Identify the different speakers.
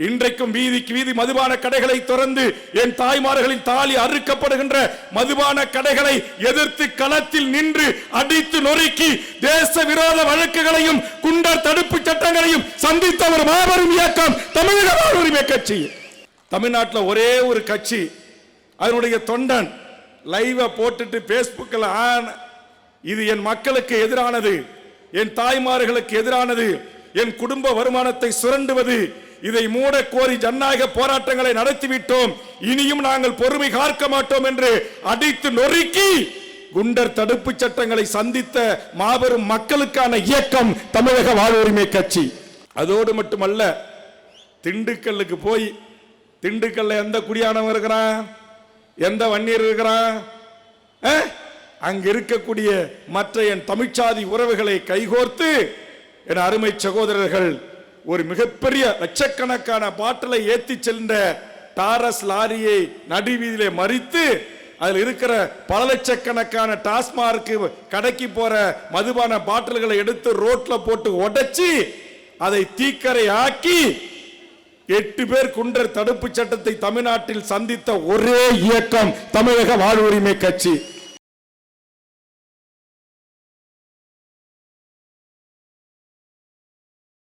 Speaker 1: இன்றைக்கும் வீதிக்கு வீதி மதுபான கடைகளை திறந்து என் தாய்மார்களின் தாலி அறுக்கப்படுகின்ற மதுபான கடைகளை எதிர்த்து களத்தில் நின்று அடித்து நொறுக்கி தேச விரோத வழக்குகளையும் குண்டர் தடுப்பு சட்டங்களையும் சந்தித்த ஒரு மாபெரும் இயக்கம் தமிழக வாழ்வுரிமை கட்சி. தமிழ்நாட்டில் ஒரே ஒரு கட்சி, அதனுடைய தொண்டன் லைவ போட்டுட்டு பேஸ்புக்கில் இது என் மக்களுக்கு எதிரானது, என் தாய்மார்களுக்கு எதிரானது, என் குடும்ப வருமானத்தை சுரண்டுவது, இதை மூட கோரி ஜனநாயக போராட்டங்களை நடத்திவிட்டோம், இனியும் நாங்கள் பொறுமை காக்க மாட்டோம் என்று அடித்து நொறுக்கி குண்டர் தடுப்பு சட்டங்களை சந்தித்த மாபெரும் மக்களுக்கான இயக்கம் தமிழக வாழ்வுரிமை கட்சி. அதோடு மட்டுமல்ல, திண்டுக்கல்லுக்கு போய், திண்டுக்கல்ல எந்த குடியானவன் இருக்கிறான், எந்த வன்னியர் இருக்கிறான், அங்க இருக்கக்கூடிய மற்ற என் தமிழ்ச்சாதி உறவுகளை கைகோர்த்து என் அருமை சகோதரர்கள் ஒரு மிகப்பெரிய லட்சக்கணக்கான பாட்டிலை ஏற்றி சென்ற டாரஸ் லாரியை நடுவீதியிலே மறித்து அதில் இருக்கிற பல லட்சக்கணக்கான டாஸ்மார்க் கடைக்கு போற மதுபான பாட்டில்களை எடுத்து ரோட்ல போட்டு உடைச்சி அதை தீக்கரை ஆக்கி 8 பேர் குண்டர் தடுப்பு சட்டத்தை தமிழ்நாட்டில் சந்தித்த ஒரே இயக்கம் தமிழக வாழ்வுரிமை கட்சி.